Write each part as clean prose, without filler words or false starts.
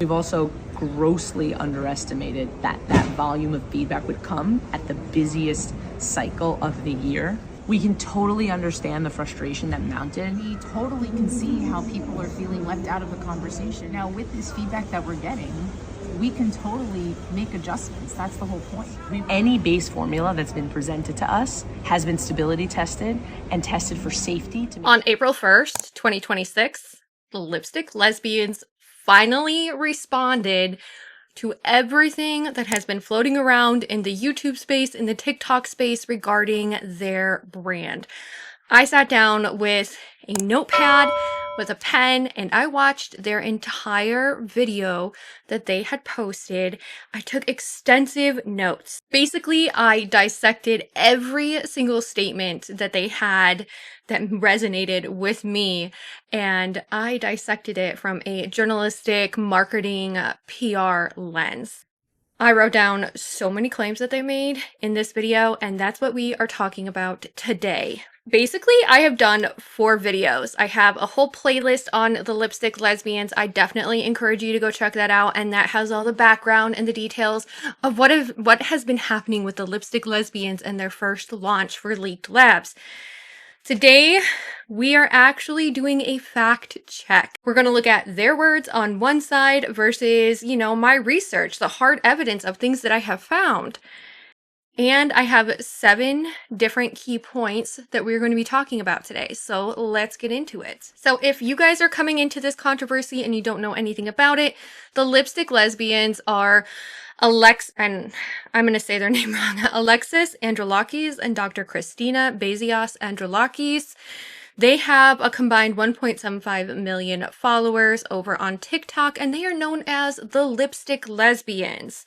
We've also grossly underestimated that volume of feedback would come at the busiest cycle of the year. We can totally understand the frustration that mounted. We totally can see how people are feeling left out of the conversation. Now, with this feedback that we're getting, we can totally make adjustments. That's the whole point. Any base formula that's been presented to us has been stability tested and tested for safety. On April 1st, 2026, the Lipstick Lesbians finally responded to everything that has been floating around in the YouTube space, in the TikTok space regarding their brand. I sat down with a notepad, with a pen, and I watched their entire video that they had posted. I took extensive notes. Basically, I dissected every single statement that they had that resonated with me, and I dissected it from a journalistic, marketing, PR lens. I wrote down so many claims that they made in this video, and that's what we are talking about today. Basically, I have done 4 videos. I have a whole playlist on the Lipstick Lesbians. I definitely encourage you to go check that out, and that has all the background and the details of what has been happening with the Lipstick Lesbians and their first launch for Leaked Labs. Today, we are actually doing a fact check. We're going to look at their words on one side versus, my research, the hard evidence of things that I have found. And I have 7 different key points that we're going to be talking about today. So let's get into it. So if you guys are coming into this controversy and you don't know anything about it, the Lipstick Lesbians are and I'm going to say their name wrong, Alexis Androulakis and Dr. Christina Bezias Androulakis. They have a combined 1.75 million followers over on TikTok, and they are known as the Lipstick Lesbians.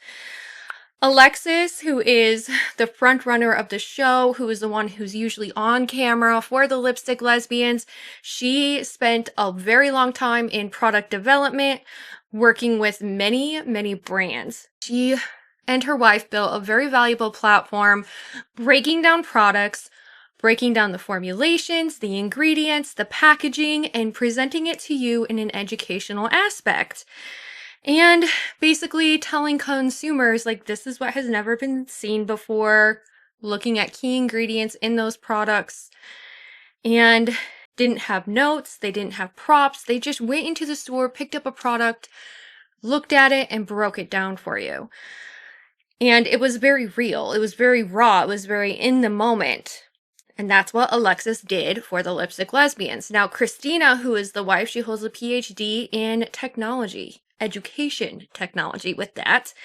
Alexis, who is the front runner of the show, who is the one who's usually on camera for the Lipstick Lesbians, she spent a very long time in product development, working with many, many brands. She and her wife built a very valuable platform, breaking down products, breaking down the formulations, the ingredients, the packaging, and presenting it to you in an educational aspect. And basically telling consumers, this is what has never been seen before, looking at key ingredients in those products, and didn't have notes, they didn't have props, they just went into the store, picked up a product, looked at it, and broke it down for you. And it was very real, it was very raw, it was very in the moment. And that's what Alexis did for the Lipstick Lesbians. Now, Christina, who is the wife, she holds a PhD in technology, education technology with that.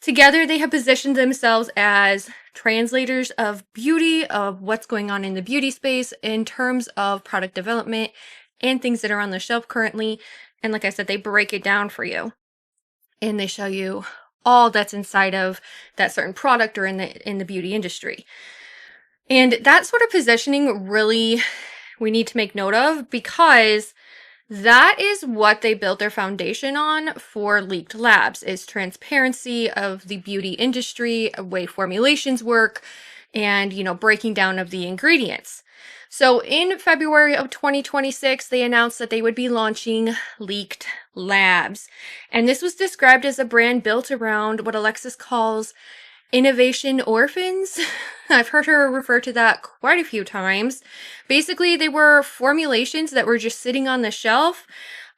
Together, they have positioned themselves as translators of beauty, of what's going on in the beauty space in terms of product development and things that are on the shelf currently. And like I said, they break it down for you. And they show you all that's inside of that certain product or in the beauty industry. And that sort of positioning really we need to make note of, because that is what they built their foundation on for Leaked Labs, is transparency of the beauty industry, way formulations work, and, breaking down of the ingredients. So in February of 2026, they announced that they would be launching Leaked Labs. And this was described as a brand built around what Alexis calls innovation orphans. I've heard her refer to that quite a few times. Basically, they were formulations that were just sitting on the shelf,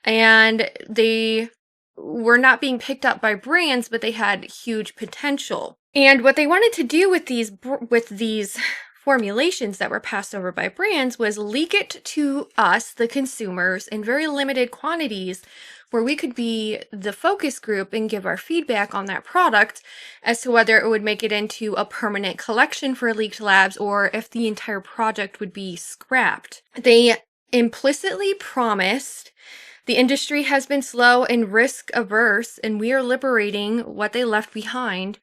and they were not being picked up by brands, but they had huge potential. And what they wanted to do with these formulations that were passed over by brands was leak it to us, the consumers, in very limited quantities, where we could be the focus group and give our feedback on that product as to whether it would make it into a permanent collection for Leaked Labs or if the entire project would be scrapped. They implicitly promised the industry has been slow and risk averse, and we are liberating what they left behind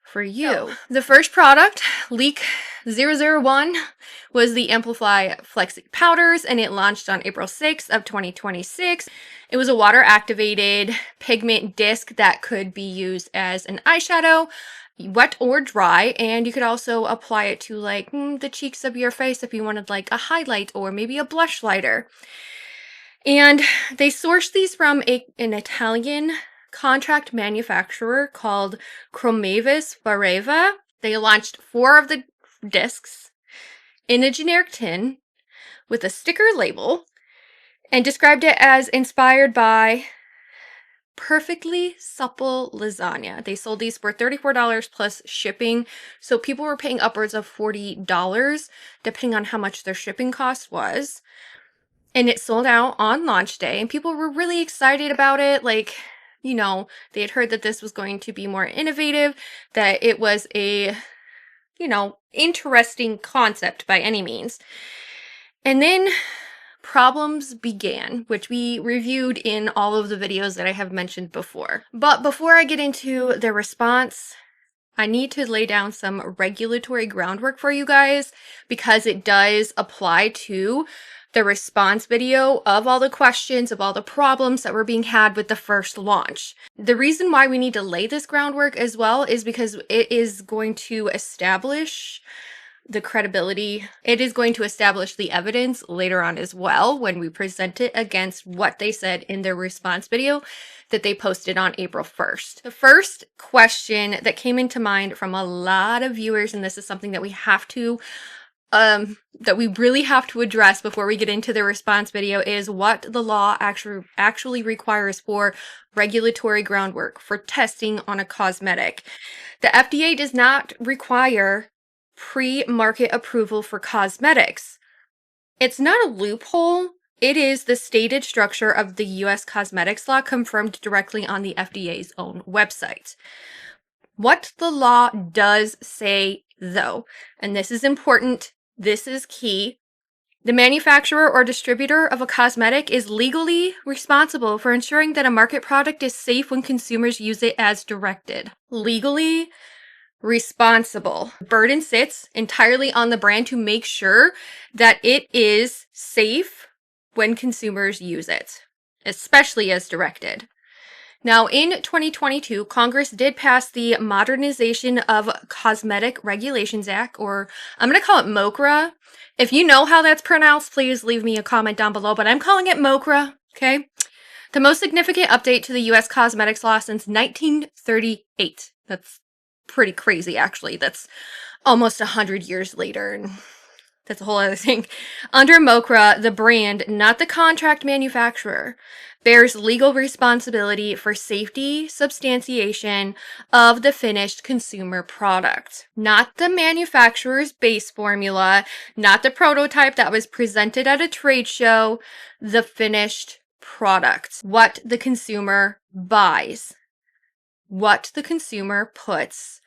for you. The first product, Leak 001, was the Amplify Flexi Powders, and it launched on April 6th of 2026. It was a water-activated pigment disc that could be used as an eyeshadow, wet or dry, and you could also apply it to the cheeks of your face if you wanted a highlight or maybe a blush lighter. And they sourced these from an Italian contract manufacturer called Chromavis Vareva. They launched 4 of the discs in a generic tin with a sticker label and described it as inspired by perfectly supple lasagna. They sold these for $34 plus shipping, so people were paying upwards of $40 depending on how much their shipping cost was. And it sold out on launch day, and people were really excited about it. Like, you know, they had heard that this was going to be more innovative, that it was a, you know, interesting concept by any means. And then problems began, which we reviewed in all of the videos that I have mentioned before. But before I get into the response, I need to lay down some regulatory groundwork for you guys because it does apply to the response video of all the questions, of all the problems that were being had with the first launch. The reason why we need to lay this groundwork as well is because it is going to establish the credibility. It is going to establish the evidence later on as well when we present it against what they said in their response video that they posted on April 1st. The first question that came into mind from a lot of viewers, and this is something that we have to that we really have to address before we get into the response video, is what the law actually requires for regulatory groundwork for testing on a cosmetic. The FDA does not require pre-market approval for cosmetics. It's not a loophole. It is the stated structure of the U.S. cosmetics law confirmed directly on the FDA's own website. What the law does say, though, and this is important, this is key, the manufacturer or distributor of a cosmetic is legally responsible for ensuring that a market product is safe when consumers use it as directed. Legally responsible. The burden sits entirely on the brand to make sure that it is safe when consumers use it, especially as directed. Now, in 2022, Congress did pass the Modernization of Cosmetic Regulations Act, or I'm going to call it MOCRA. If you know how that's pronounced, please leave me a comment down below, but I'm calling it MOCRA, okay? The most significant update to the U.S. cosmetics law since 1938. That's pretty crazy, actually. That's almost 100 years later, and that's a whole other thing. Under MOCRA, the brand, not the contract manufacturer, bears legal responsibility for safety substantiation of the finished consumer product. Not the manufacturer's base formula, not the prototype that was presented at a trade show, the finished product. What the consumer buys. What the consumer puts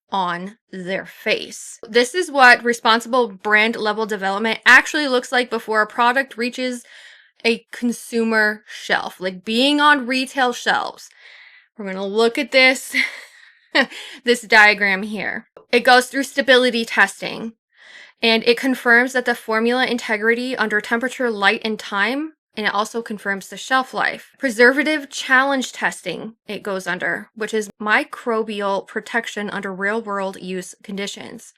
on their face. This is what responsible brand level development actually looks like before a product reaches a consumer shelf, like being on retail shelves. We're going to look at this, this diagram here. It goes through stability testing, and it confirms that the formula integrity under temperature, light, and time, and it also confirms the shelf life. Preservative challenge testing it goes under, which is microbial protection under real-world use conditions.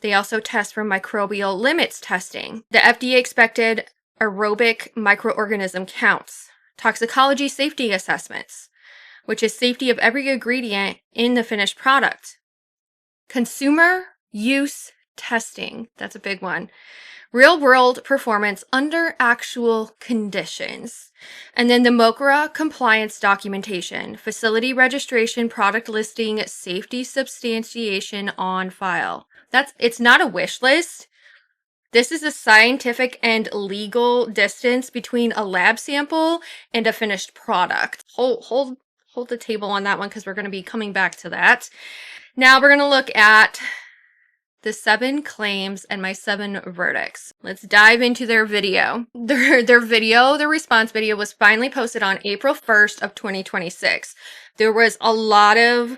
They also test for microbial limits testing. The FDA expected aerobic microorganism counts, toxicology safety assessments, which is safety of every ingredient in the finished product. Consumer use testing, that's a big one. Real world performance under actual conditions. And then the MOCRA compliance documentation, facility registration, product listing, safety substantiation on file. It's not a wish list. This is a scientific and legal distance between a lab sample and a finished product. Hold the table on that one because we're going to be coming back to that. Now we're going to look at the 7 claims and my 7 verdicts. Let's dive into their video. Their response video was finally posted on April 1st of 2026. There was a lot of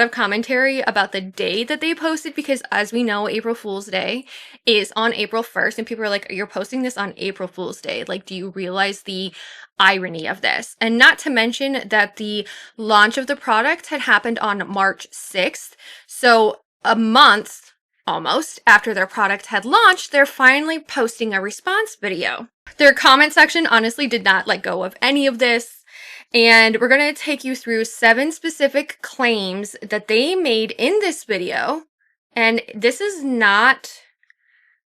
commentary about the day that they posted because, as we know, April Fool's Day is on April 1st, and people are like, you're posting this on April Fool's Day. Like, do you realize the irony of this? And not to mention that the launch of the product had happened on March 6th. So a month almost after their product had launched, they're finally posting a response video. Their comment section honestly did not let go of any of this. And we're going to take you through 7 specific claims that they made in this video. And this is not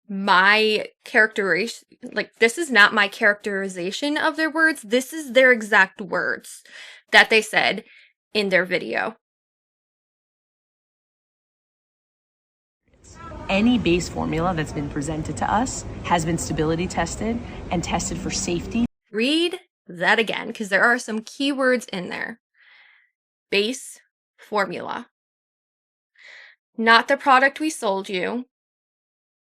my characterization, this is not my characterization of their words. This is their exact words that they said in their video. Any base formula that's been presented to us has been stability tested and tested for safety. Read that again, because there are some keywords in there. Base formula. Not the product we sold you.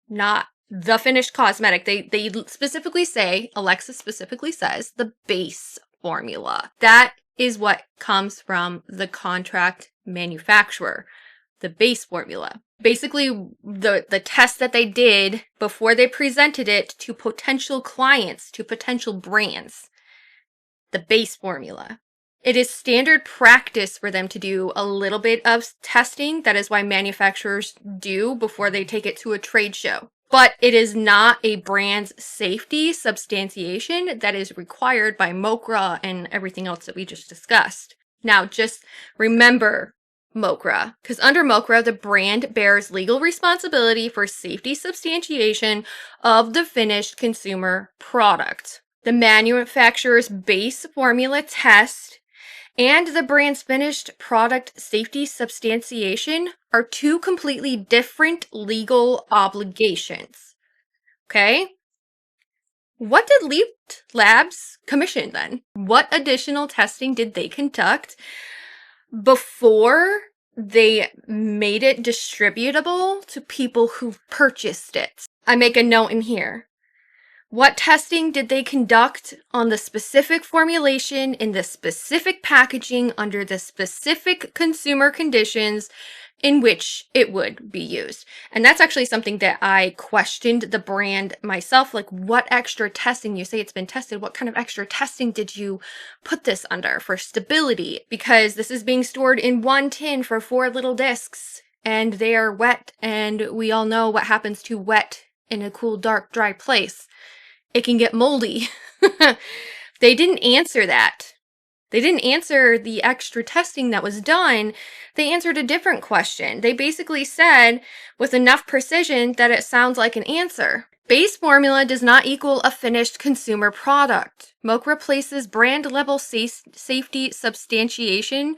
Not the finished cosmetic. They specifically say, Alexa specifically says, the base formula. That is what comes from the contract manufacturer. The base formula. Basically, the test that they did before they presented it to potential clients, to potential brands. The base formula. It is standard practice for them to do a little bit of testing. That is why manufacturers do before they take it to a trade show. But it is not a brand's safety substantiation that is required by MOCRA and everything else that we just discussed. Now, just remember MOCRA, because under MOCRA, the brand bears legal responsibility for safety substantiation of the finished consumer product. The manufacturer's base formula test and the brand's finished product safety substantiation are 2 completely different legal obligations. Okay? What did Leap Labs commission then? What additional testing did they conduct before they made it distributable to people who purchased it? I make a note in here. What testing did they conduct on the specific formulation in the specific packaging under the specific consumer conditions in which it would be used? And that's actually something that I questioned the brand myself. Like, what extra testing? You say it's been tested. What kind of extra testing did you put this under for stability? Because this is being stored in 1 tin for 4 little discs and they are wet. And we all know what happens to wet in a cool, dark, dry place. It can get moldy. They didn't answer that. They didn't answer the extra testing that was done. They answered a different question. They basically said, with enough precision that it sounds like an answer. Base formula does not equal a finished consumer product. MOCRA places brand level safety substantiation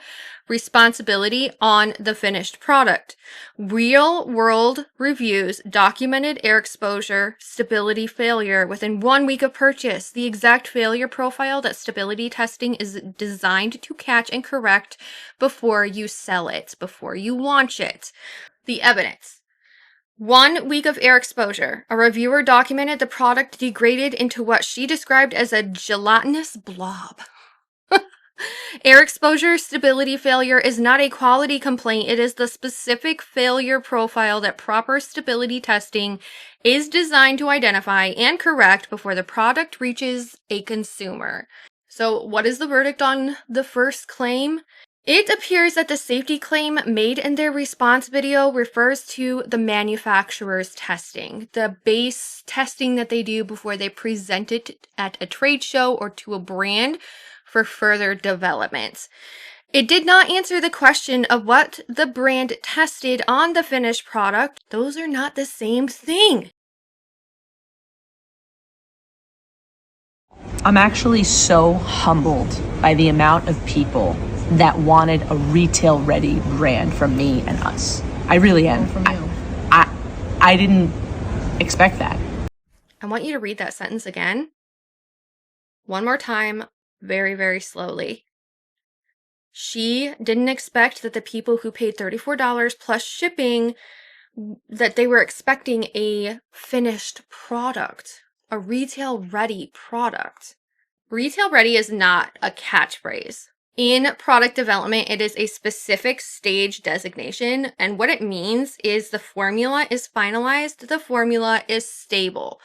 responsibility on the finished product. Real world reviews documented air exposure stability failure within 1 week of purchase. The exact failure profile that stability testing is designed to catch and correct before you sell it, before you launch it. The evidence. 1 week of air exposure. A reviewer documented the product degraded into what she described as a gelatinous blob. Air exposure stability failure is not a quality complaint. It is the specific failure profile that proper stability testing is designed to identify and correct before the product reaches a consumer. So what is the verdict on the first claim? It appears that the safety claim made in their response video refers to the manufacturer's testing, the base testing that they do before they present it at a trade show or to a brand for further development. It did not answer the question of what the brand tested on the finished product. Those are not the same thing. I'm actually so humbled by the amount of people that wanted a retail ready brand from me and us. I really am. From you. I didn't expect that. I want you to read that sentence again. One more time, very, very slowly. She didn't expect that the people who paid $34 plus shipping, that they were expecting a finished product, a retail ready product. Retail ready is not a catchphrase. In product development, it is a specific stage designation, and what it means is the formula is finalized, the formula is stable.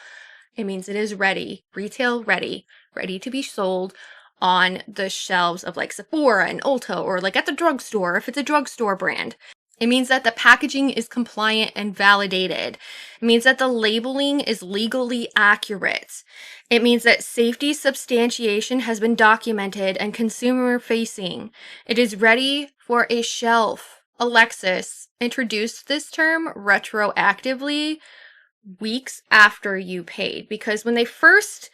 It means it is ready, retail ready, ready to be sold on the shelves of like Sephora and Ulta, or like at the drugstore if it's a drugstore brand. It means that the packaging is compliant and validated. It means that the labeling is legally accurate. It means that safety substantiation has been documented and consumer facing. It is ready for a shelf. Alexis introduced this term retroactively weeks after you paid, because when they first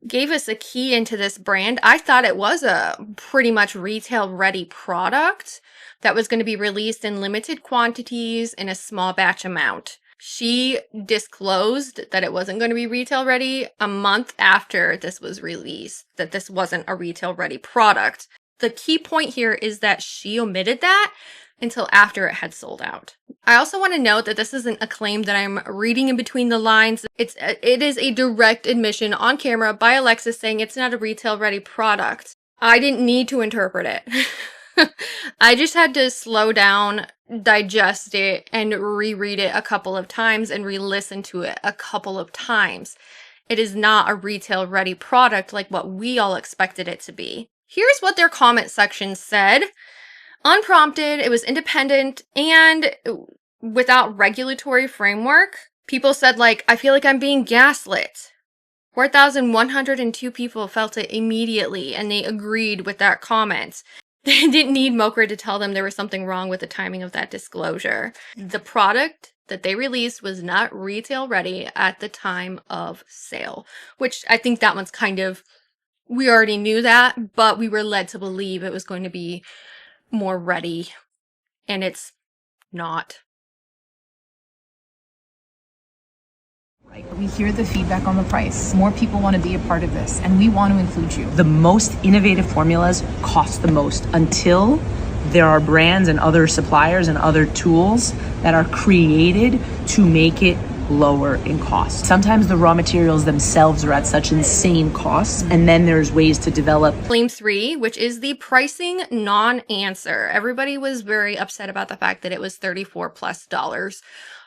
gave us a key into this brand, I thought it was a pretty much retail ready product that was going to be released in limited quantities in a small batch amount. She disclosed that it wasn't going to be retail ready a month after this was released, that this wasn't a retail ready product. The key point here is that she omitted that until after it had sold out. I also want to note that this isn't a claim that I'm reading in between the lines. It is a direct admission on camera by Alexis saying it's not a retail ready product. I didn't need to interpret it. I just had to slow down, digest it, and reread it a couple of times and re-listen to it a couple of times. It is not a retail ready product like what we all expected it to be. Here's what their comment section said. Unprompted, it was independent, and without regulatory framework. People said, like, I feel like I'm being gaslit. 4,102 people felt it immediately, and they agreed with that comment. They didn't need Mokra to tell them there was something wrong with the timing of that disclosure. The product that they released was not retail ready at the time of sale, which I think that one's kind of, we already knew that, but we were led to believe it was going to be more ready, and it's not. Right. We hear the feedback on the price. More people want to be a part of this, and we want to include you. The most innovative formulas cost the most until there are brands and other suppliers and other tools that are created to make it lower in cost. Sometimes the raw materials themselves are at such insane costs, and then there's ways to develop. Claim 3, which is the pricing non-answer. Everybody was very upset about the fact that it was $34+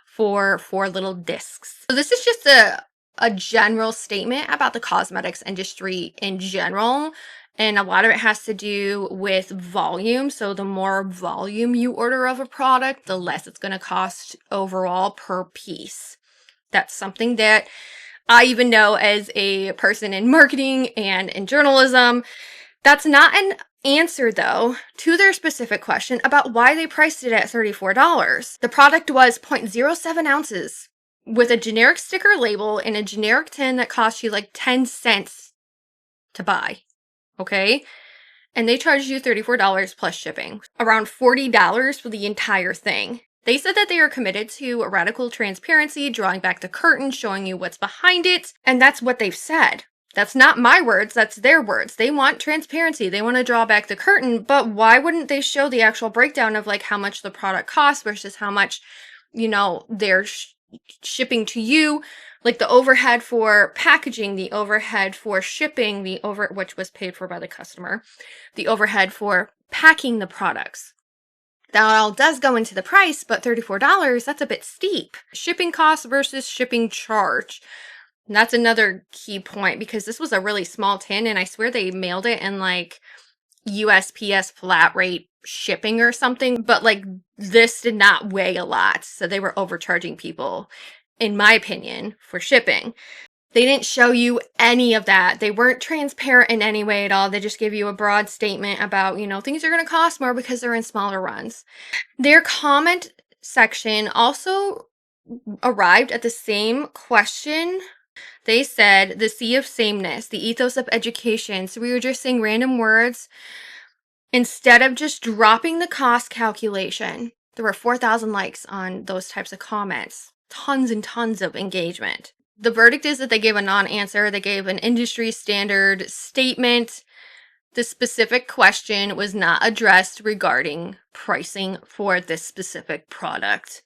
for 4 little discs. So this is just a general statement about the cosmetics industry in general, and a lot of it has to do with volume. So the more volume you order of a product, the less it's going to cost overall per piece. That's something that I even know as a person in marketing and in journalism. That's not an answer, though, to their specific question about why they priced it at $34. The product was 0.07 ounces with a generic sticker label in a generic tin that cost you like 10 cents to buy, okay? And they charged you $34 plus shipping, around $40 for the entire thing. They said that they are committed to radical transparency, drawing back the curtain, showing you what's behind it, and that's what they've said. That's not my words, that's their words. They want transparency, they want to draw back the curtain, but why wouldn't they show the actual breakdown of like how much the product costs versus how much, you know, they're shipping to you, like the overhead for packaging, the overhead for shipping, which was paid for by the customer, the overhead for packing the products. That all does go into the price, but $34, that's a bit steep. Shipping costs versus shipping charge. And that's another key point, because this was a really small tin, and I swear they mailed it in like USPS flat rate shipping or something, but like this did not weigh a lot, so they were overcharging people, in my opinion, for shipping. They didn't show you any of that. They weren't transparent in any way at all. They just gave you a broad statement about, you know, things are going to cost more because they're in smaller runs. Their comment section also arrived at the same question. They said the sea of sameness, the ethos of education. So we were just saying random words instead of just dropping the cost calculation. There were 4,000 likes on those types of comments. Tons and tons of engagement. The verdict is that they gave a non-answer. They gave an industry standard statement. The specific question was not addressed regarding pricing for this specific product.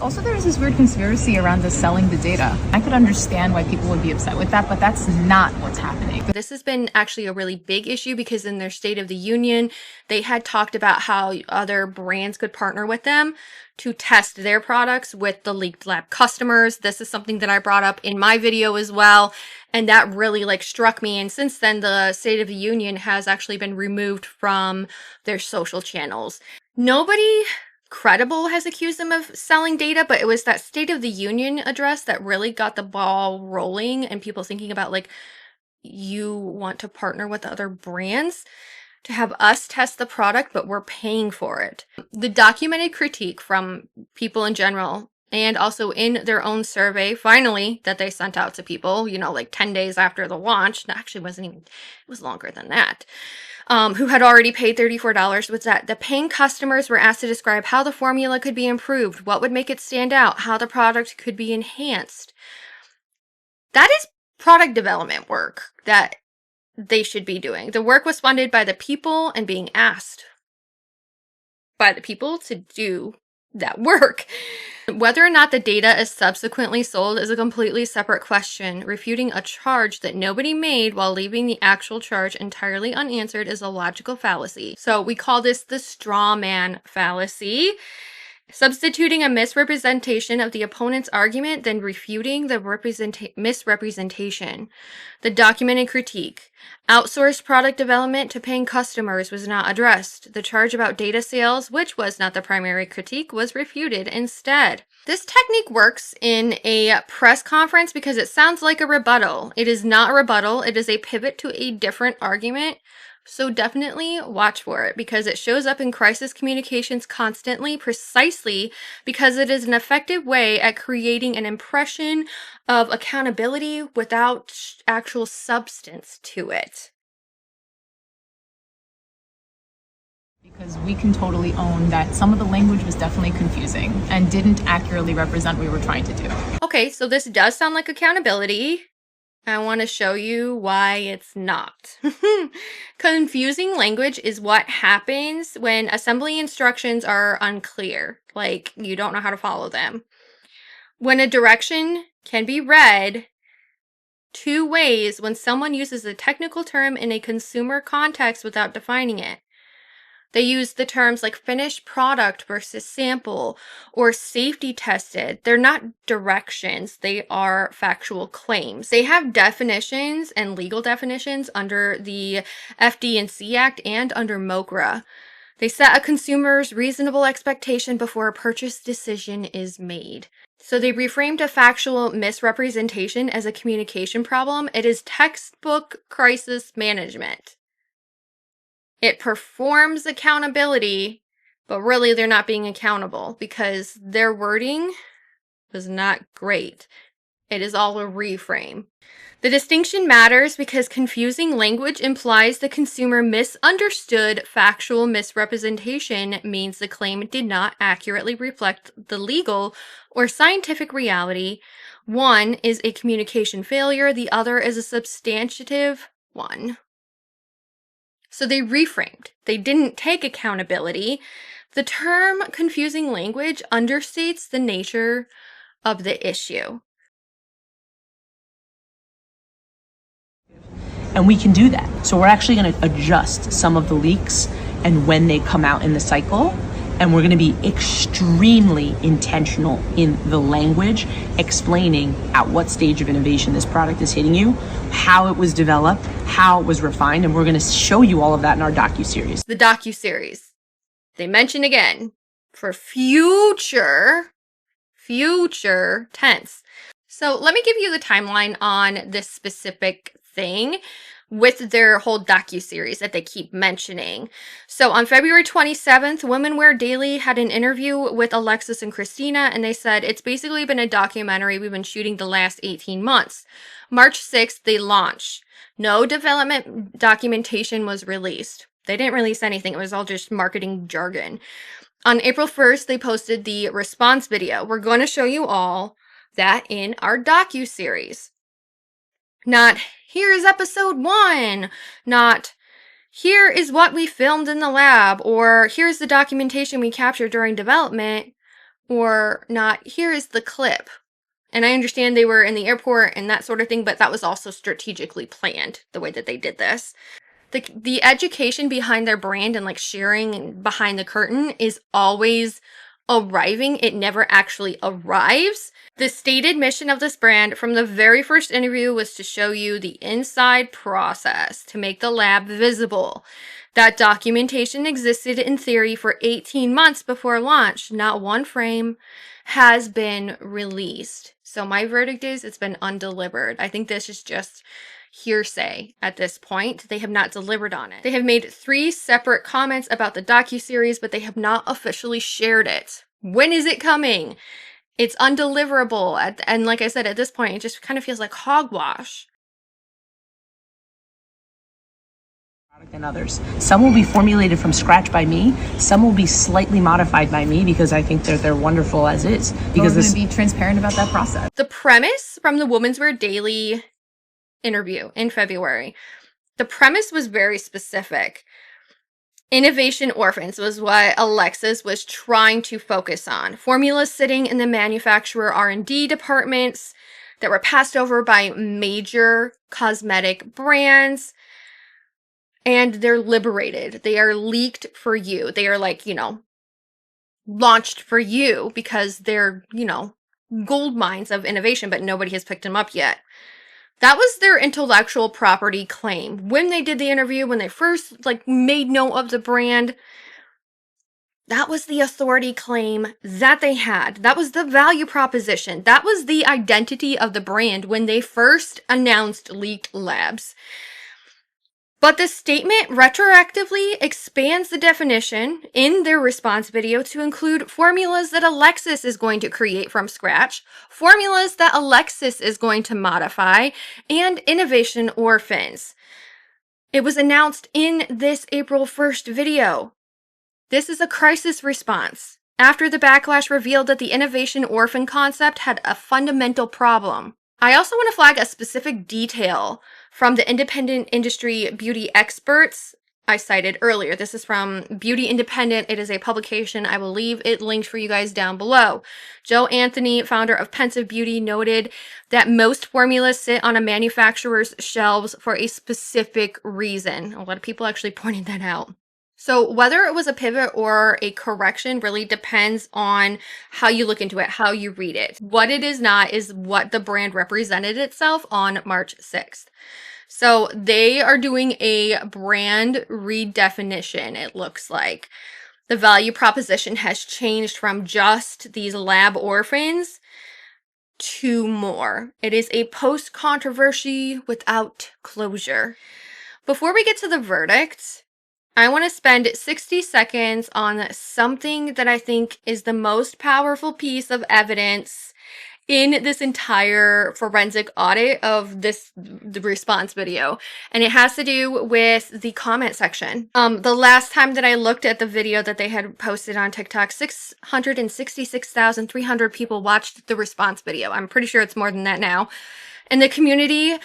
Also, there is this weird conspiracy around us selling the data. I could understand why people would be upset with that, but that's not what's happening. This has been actually a really big issue because in their State of the Union, they had talked about how other brands could partner with them to test their products with the leaked lab customers. This is something that I brought up in my video as well, and that really like struck me. And since then, the State of the Union has actually been removed from their social channels. Nobody Credible has accused them of selling data, but it was that State of the Union address that really got the ball rolling and people thinking about, like, you want to partner with other brands to have us test the product, but we're paying for it. The documented critique from people in general, and also in their own survey, finally, that they sent out to people, you know, like 10 days after the launch, no, actually wasn't even, it was longer than that, who had already paid $34, was that the paying customers were asked to describe how the formula could be improved, what would make it stand out, how the product could be enhanced. That is product development work that they should be doing. The work was funded by the people and being asked by the people to do that work. Whether or not the data is subsequently sold is a completely separate question. Refuting a charge that nobody made while leaving the actual charge entirely unanswered is a logical fallacy. So we call this the straw man fallacy. Substituting a misrepresentation of the opponent's argument, then refuting the misrepresentation. The documented critique. Outsourced product development to paying customers was not addressed. The charge about data sales, which was not the primary critique, was refuted instead. This technique works in a press conference because it sounds like a rebuttal. It is not a rebuttal. It is a pivot to a different argument. So definitely watch for it because it shows up in crisis communications constantly, precisely because it is an effective way at creating an impression of accountability without actual substance to it. Because we can totally own that some of the language was definitely confusing and didn't accurately represent what we were trying to do. Okay, so this does sound like accountability. I want to show you why it's not. Confusing language is what happens when assembly instructions are unclear, like you don't know how to follow them. When a direction can be read two ways when someone uses a technical term in a consumer context without defining it. They use the terms like finished product versus sample or safety tested. They're not directions. They are factual claims. They have definitions and legal definitions under the FD&C Act and under MOCRA. They set a consumer's reasonable expectation before a purchase decision is made. So they reframed a factual misrepresentation as a communication problem. It is textbook crisis management. It performs accountability, but really they're not being accountable because their wording was not great. It is all a reframe. The distinction matters because confusing language implies the consumer misunderstood. Factual misrepresentation means the claim did not accurately reflect the legal or scientific reality. One is a communication failure, the other is a substantive one. So they reframed. They didn't take accountability. The term confusing language understates the nature of the issue. And we can do that. So we're actually going to adjust some of the leaks and when they come out in the cycle. And we're going to be extremely intentional in the language, explaining at what stage of innovation this product is hitting you, how it was developed, how it was refined, and we're going to show you all of that in our docuseries. The docuseries. They mention again for future tense. So let me give you the timeline on this specific thing with their whole docuseries that they keep mentioning. So on February 27th, Women Wear Daily had an interview with Alexis and Christina, and they said, it's basically been a documentary we've been shooting the last 18 months. March 6th, they launched. No development documentation was released. They didn't release anything. It was all just marketing jargon. On April 1st, they posted the response video. We're going to show you all that in our docuseries. Not, here is episode 1. Not, here is what we filmed in the lab. Or, here's the documentation we captured during development. Or, not, here is the clip. And I understand they were in the airport and that sort of thing, but that was also strategically planned, the way that they did this. The education behind their brand and like sharing behind the curtain is always arriving. It never actually arrives. The stated mission of this brand from the very first interview was to show you the inside process, to make the lab visible. That documentation existed in theory for 18 months before launch. Not one frame has been released. So my verdict is it's been undelivered. I think this is just hearsay at this point. They have not delivered on it. They have made 3 separate comments about the docuseries, but they have not officially shared it. When is it coming? It's undeliverable. And like I said, at this point, it just kind of feels like hogwash. Than others. Some will be formulated from scratch by me. Some will be slightly modified by me because I think they're wonderful as is. Because we're going to be transparent about that process. The premise from the Women's Wear Daily interview in February, the premise was very specific. Innovation orphans was what Alexis was trying to focus on. Formulas sitting in the manufacturer R&D departments that were passed over by major cosmetic brands. And they're liberated. They are leaked for you. They are like, launched for you because they're, gold mines of innovation, but nobody has picked them up yet. That was their intellectual property claim. When they did the interview, when they first made note of the brand, that was the authority claim that they had. That was the value proposition. That was the identity of the brand when they first announced Leaked Labs. But the statement retroactively expands the definition in their response video to include formulas that Alexis is going to create from scratch, formulas that Alexis is going to modify, and innovation orphans. It was announced in this April 1st video. This is a crisis response after the backlash revealed that the innovation orphan concept had a fundamental problem. I also want to flag a specific detail from the independent industry beauty experts I cited earlier. This is from Beauty Independent. It is a publication. I will leave it linked for you guys down below. Joe Anthony, founder of Pensive Beauty, noted that most formulas sit on a manufacturer's shelves for a specific reason. A lot of people actually pointed that out. So whether it was a pivot or a correction really depends on how you look into it, how you read it. What it is not is what the brand represented itself on March 6th. So they are doing a brand redefinition, it looks like. The value proposition has changed from just these lab orphans to more. It is a post-controversy without closure. Before we get to the verdict, I want to spend 60 seconds on something that I think is the most powerful piece of evidence in this entire forensic audit of the response video. And it has to do with the comment section. The last time that I looked at the video that they had posted on TikTok, 666,300 people watched the response video. I'm pretty sure it's more than that now. And the community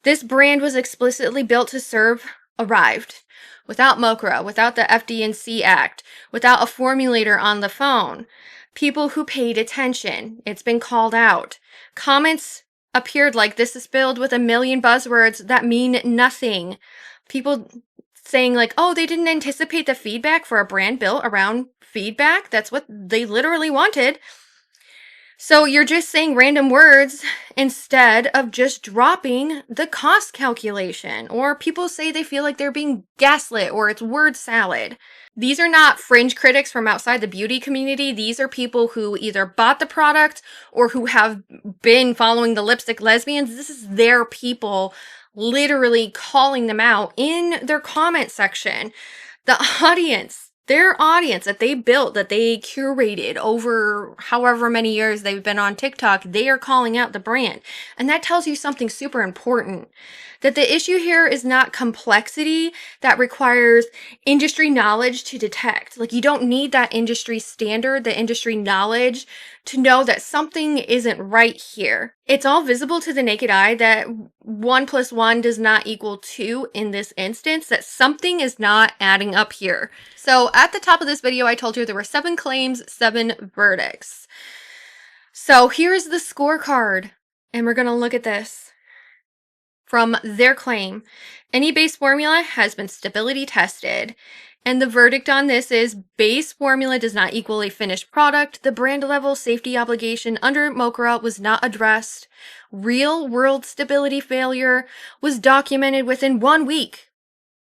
this brand was explicitly built to serve arrived. Without MOCRA, without the FD&C Act, without a formulator on the phone. People who paid attention. It's been called out. Comments appeared like this is filled with a million buzzwords that mean nothing. People saying oh, they didn't anticipate the feedback for a brand built around feedback. That's what they literally wanted. So you're just saying random words instead of just dropping the cost calculation. Or people say they feel like they're being gaslit or it's word salad. These are not fringe critics from outside the beauty community. These are people who either bought the product or who have been following the Lipstick Lesbians. This is their people literally calling them out in their comment section. The audience. Their audience that they built, that they curated over however many years they've been on TikTok, they are calling out the brand. And that tells you something super important. That the issue here is not complexity that requires industry knowledge to detect. You don't need that industry standard, the industry knowledge to know that something isn't right here. It's all visible to the naked eye that 1 + 1 does not equal 2 in this instance, that something is not adding up here. So at the top of this video, I told you there were 7 claims, 7 verdicts. So here's the scorecard, and we're going to look at this. From their claim, any base formula has been stability tested. And the verdict on this is base formula does not equal a finished product. The brand level safety obligation under MOCRA was not addressed. Real world stability failure was documented within 1 week.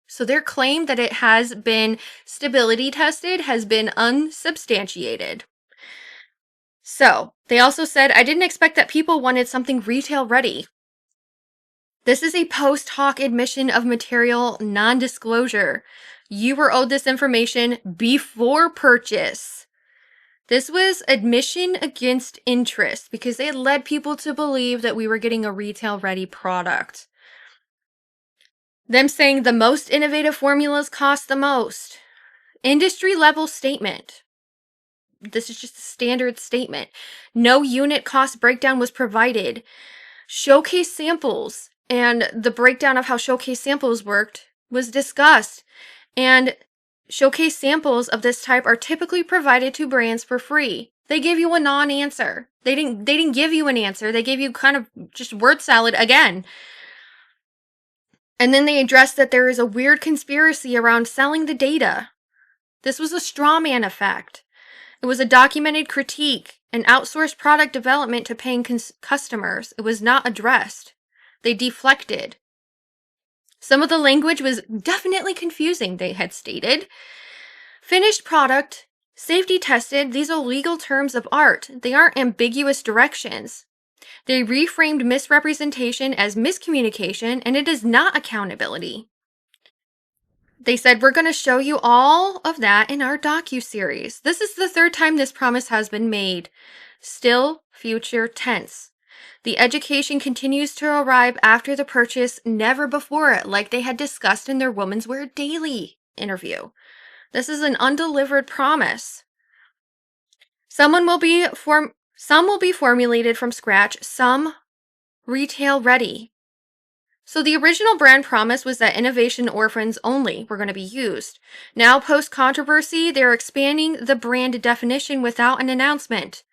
So their claim that it has been stability tested has been unsubstantiated. So they also said, I didn't expect that people wanted something retail ready. This is a post hoc admission of material non-disclosure. You were owed this information before purchase. This was admission against interest because they had led people to believe that we were getting a retail ready product. Them saying the most innovative formulas cost the most. Industry level statement. This is just a standard statement. No unit cost breakdown was provided. Showcase samples and the breakdown of how showcase samples worked was discussed. And showcase samples of this type are typically provided to brands for free. They give you a non-answer. They didn't give you an answer. They gave you kind of just word salad again. And then they addressed that there is a weird conspiracy around selling the data. This was a straw man effect. It was a documented critique and outsourced product development to paying customers. It was not addressed. They deflected. Some of the language was definitely confusing, they had stated. Finished product, safety tested, these are legal terms of art. They aren't ambiguous directions. They reframed misrepresentation as miscommunication, and it is not accountability. They said, we're going to show you all of that in our docuseries. This is the third time this promise has been made. Still future tense. The education continues to arrive after the purchase, never before it, like they had discussed in their Women's Wear Daily interview. This is an undelivered promise. Some will be formulated from scratch, some retail ready. So the original brand promise was that innovation orphans only were going to be used. Now, post-controversy, they're expanding the brand definition without an announcement.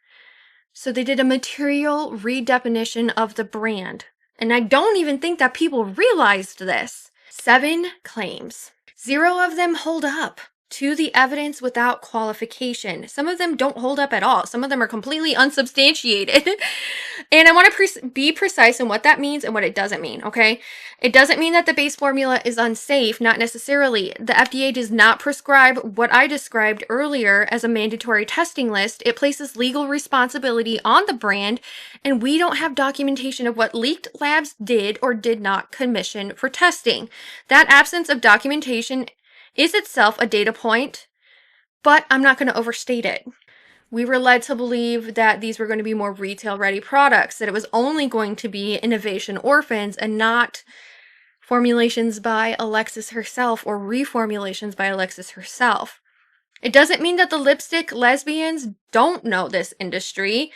So they did a material redefinition of the brand. And I don't even think that people realized this. 7 claims. 0 of them hold up to the evidence without qualification. Some of them don't hold up at all. Some of them are completely unsubstantiated. And I want to be precise in what that means and what it doesn't mean, okay? It doesn't mean that the base formula is unsafe, not necessarily. The FDA does not prescribe what I described earlier as a mandatory testing list. It places legal responsibility on the brand, and we don't have documentation of what leaked labs did or did not commission for testing. That absence of documentation is itself a data point, but I'm not going to overstate it. We were led to believe that these were going to be more retail-ready products, that it was only going to be innovation orphans and not formulations by Alexis herself or reformulations by Alexis herself. It doesn't mean that the lipstick lesbians don't know this industry.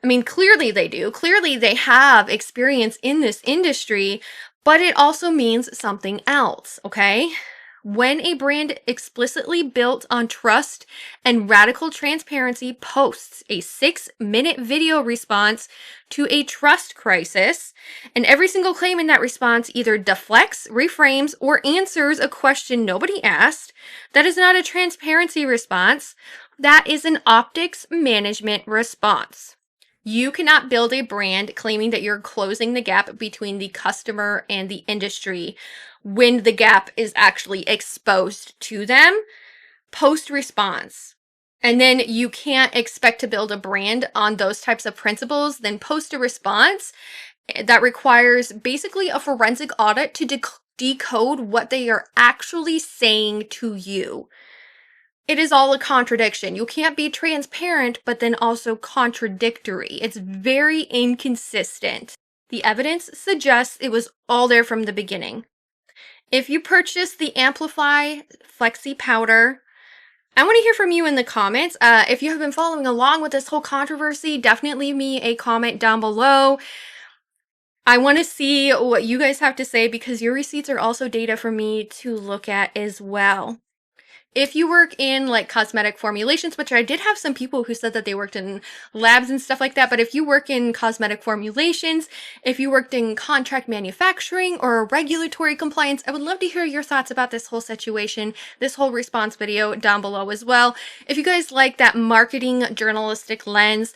I mean, clearly they do. Clearly they have experience in this industry, but it also means something else, okay? When a brand explicitly built on trust and radical transparency posts a 6-minute video response to a trust crisis, and every single claim in that response either deflects, reframes, or answers a question nobody asked, that is not a transparency response. That is an optics management response. You cannot build a brand claiming that you're closing the gap between the customer and the industry when the gap is actually exposed to them post-response. And then you can't expect to build a brand on those types of principles, then post a response that requires basically a forensic audit to decode what they are actually saying to you. It is all a contradiction. You can't be transparent, but then also contradictory. It's very inconsistent. The evidence suggests it was all there from the beginning. If you purchase the Amplify Flexi Powder, I want to hear from you in the comments. If you have been following along with this whole controversy, definitely leave me a comment down below. I want to see what you guys have to say because your receipts are also data for me to look at as well. If you work in like cosmetic formulations, which I did have some people who said that they worked in labs and stuff like that, but if you work in cosmetic formulations, if you worked in contract manufacturing or regulatory compliance, I would love to hear your thoughts about this whole situation, this whole response video down below as well. If you guys like that marketing journalistic lens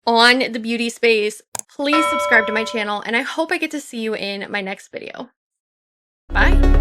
on the beauty space, please subscribe to my channel, and I hope I get to see you in my next video. Bye.